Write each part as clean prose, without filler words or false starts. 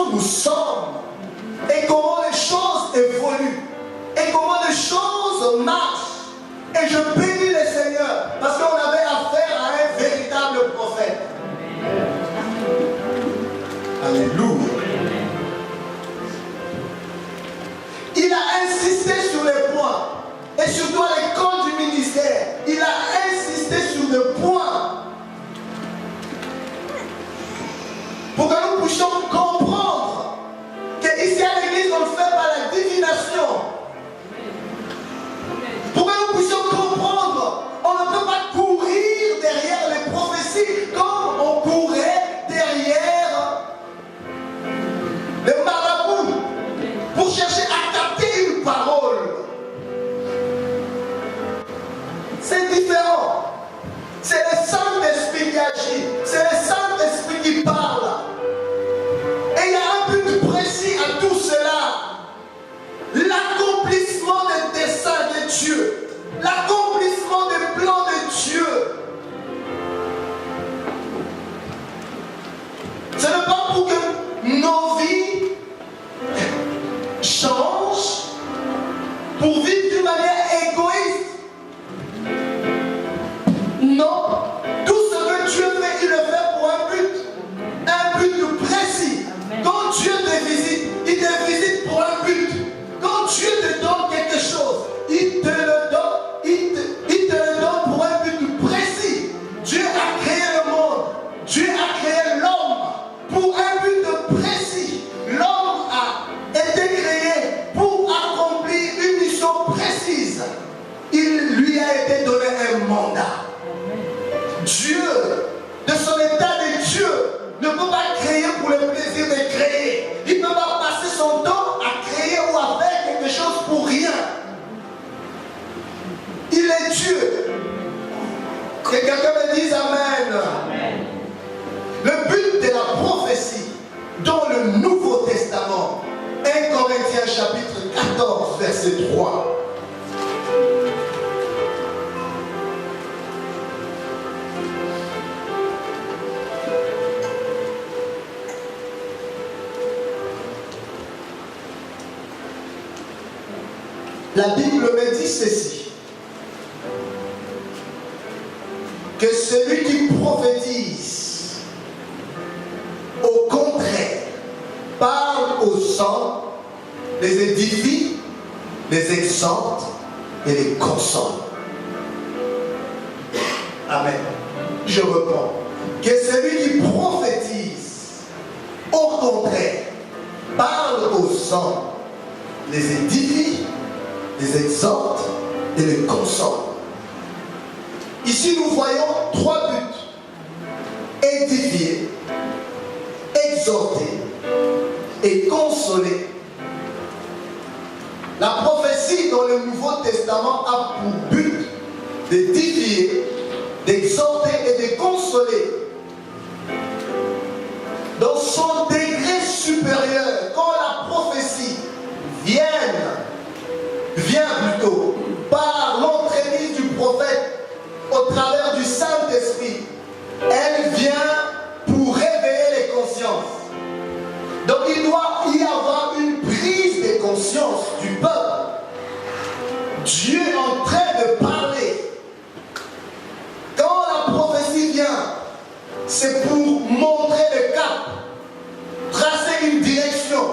où nous sommes et comment les choses évoluent et comment les choses marchent. Et je bénis le Seigneur parce qu'on avait affaire à un véritable prophète. Alléluia. Il a insisté sur les points. Et surtout à l'école du ministère, il a insisté sur des points pour que nous puissions comprendre qu'ici à l'église, on ne fait pas la divination. Pour que nous puissions comprendre, on ne peut pas courir derrière les prophéties comme on courait derrière les marabouts pour chercher à capter une parole. C'est différent. C'est le Saint-Esprit qui agit. C'est le Saint-Esprit qui parle. Et il y a un but précis à tout cela. L'accomplissement des desseins de Dieu. L'accomplissement des plans de Dieu. Ce n'est pas pour que nos vies changent pour vivre d'une manière égoïste. Non, tout ce que Dieu fait, il le fait pour un but précis. Quand Dieu te visite, il te visite pour un but. Quand Dieu te donne quelque chose, il te le donne pour un but précis. Dieu a créé le monde, Dieu a créé l'homme pour un but précis. L'homme a été créé pour accomplir une mission précise. Il lui a été donné un mandat. Dieu, de son état de Dieu, ne peut pas créer pour le plaisir de créer. Il ne peut pas passer son temps à créer ou à faire quelque chose pour rien. Il est Dieu. Que quelqu'un me dise Amen. Amen. Le but de la prophétie dans le Nouveau Testament, 1 Corinthiens chapitre 14, verset 3. La Bible me dit ceci, que celui qui prophétise, au contraire, parle aux saints, les édifie, les exhorte et les console. Amen. Je reprends. Que celui qui prophétise, au contraire, parle aux saints, les édifie, les exhorte et les console. Ici, nous voyons trois buts. Édifier, exhorter et consoler. La prophétie dans le Nouveau Testament a pour but d'édifier, d'exhorter et de consoler. Dans son degré supérieur, quand la prophétie vient plutôt par l'entremise du prophète au travers du Saint-Esprit, elle vient pour réveiller les consciences. Donc il doit y avoir une prise de conscience du peuple. Dieu est en train de parler. Quand la prophétie vient, c'est pour montrer le cap, tracer une direction.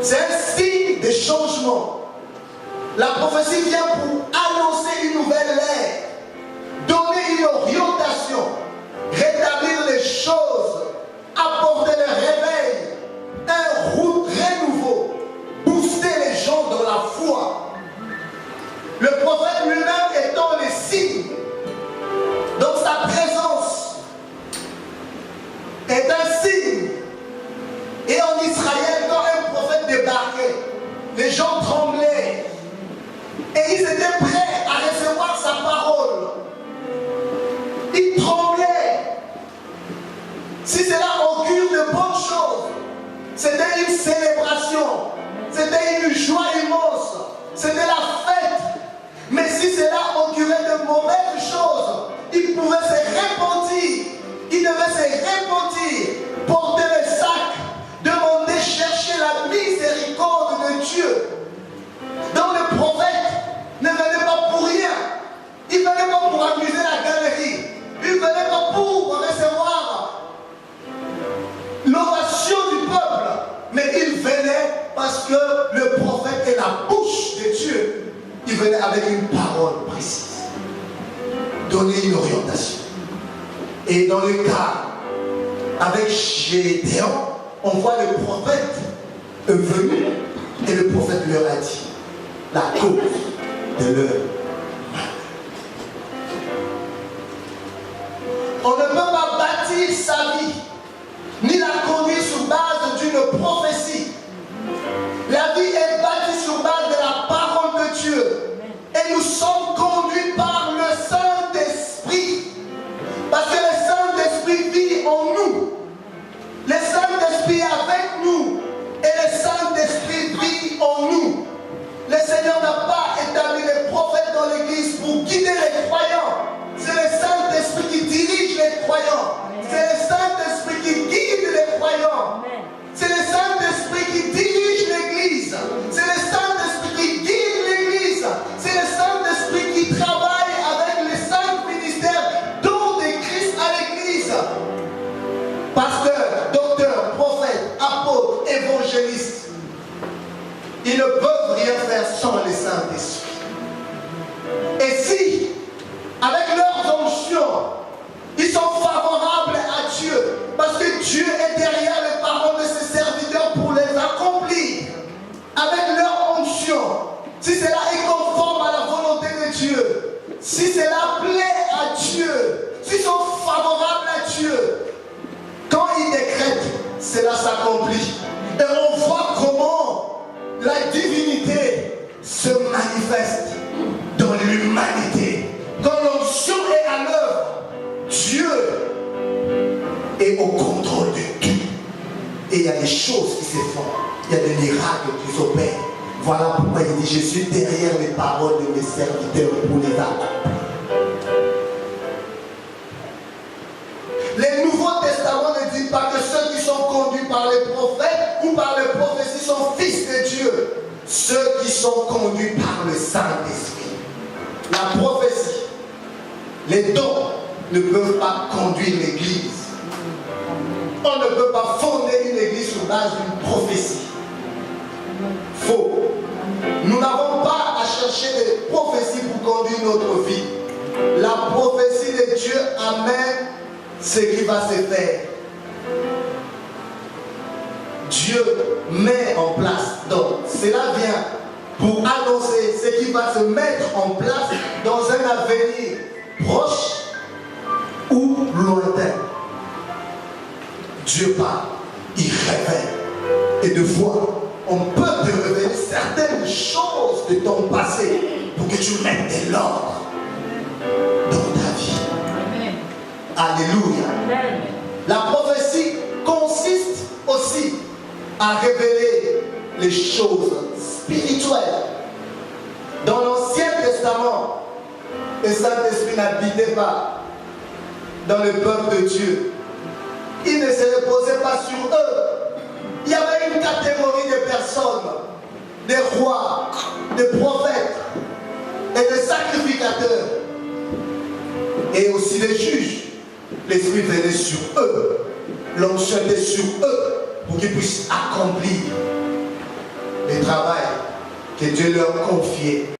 C'est un signe de changement. La prophétie vient pour annoncer une nouvelle ère, donner une orientation, rétablir les choses, apporter le réveil, un renouveau, booster les gens dans la foi. Le prophète lui-même étant le signe, donc sa présence est un signe. Et en Israël, quand un prophète débarquait, les gens tremblaient. Et ils étaient prêts à recevoir sa parole. Ils tremblaient. Si cela augure de bonnes choses, c'était une célébration, c'était une joie immense, c'était la fête. Mais si cela augurait de mauvaises choses, ils pouvaient se repentir. Ils devaient se repentir, porter le sac, demander parce que le prophète est la bouche de Dieu. Il venait avec une parole précise, donner une orientation. Et dans le cas avec Gédéon, on voit le prophète venu et le prophète leur a dit la cause de leur mal. On ne peut pas bâtir sa vie ni la conduire sur base d'une prophétie. La vie est bâtie sur base de la parole de Dieu. Et nous sommes conduits par le Saint-Esprit. Parce que le Saint-Esprit vit en nous. Le Saint-Esprit est avec nous. Et le Saint-Esprit vit en nous. Le Seigneur n'a pas établi les prophètes dans l'église pour guider les croyants. C'est le Saint-Esprit qui dirige les croyants. C'est le Saint-Esprit qui guide les croyants. C'est le Saint-Esprit qui dirige l'église. C'est le Saint-Esprit qui guide l'église. C'est le Saint-Esprit qui travaille avec les saints ministères dont de Christ à l'église. Pasteur, docteur, prophète, apôtre, évangéliste, ils ne peuvent rien faire sans le Saint-Esprit. Et si, avec leurs onctions, ils sont favorables à Dieu, parce que Dieu est derrière les paroles de ses serviteurs pour les accomplir, avec leur onction, si cela est conforme à la volonté de Dieu, si cela plaît à Dieu, s'ils sont favorables à Dieu, quand ils décrètent, cela s'accomplit. Et on voit comment la divinité se manifeste dans l'humanité. Quand l'onction est à l'œuvre, Dieu est au contrôle de tout. Et il y a des choses qui se font. Il y a des miracles qui s'opèrent. Voilà pourquoi il dit, je suis derrière les paroles de mes serviteurs pour les accomplir. Le Nouveau Testament ne dit pas que ceux qui sont conduits par les prophètes ou par les prophéties sont fils de Dieu. Ceux qui sont conduits par le Saint-Esprit. La prophétie, les dons ne peuvent pas conduire l'église. On ne peut pas fonder une église sur base d'une prophétie. Faux. Nous n'avons pas à chercher des prophéties pour conduire notre vie. La prophétie de Dieu amène ce qui va se faire. Dieu met en place. Donc, cela vient pour annoncer ce qui va se mettre en place dans un avenir proche ou lointain. Dieu parle, il révèle. Et de fois, on peut te révéler certaines choses de ton passé pour que tu mettes de l'ordre dans ta vie. Amen. Alléluia. Amen. La prophétie consiste aussi à révéler les choses spirituelles. Dans l'Ancien Testament, le Saint-Esprit n'habitait pas dans le peuple de Dieu. Il ne se reposait pas sur eux. Il y avait une catégorie de personnes, des rois, des prophètes et des sacrificateurs et aussi des juges. L'Esprit venait sur eux, l'onction était sur eux pour qu'ils puissent accomplir le travail que Dieu leur confiait.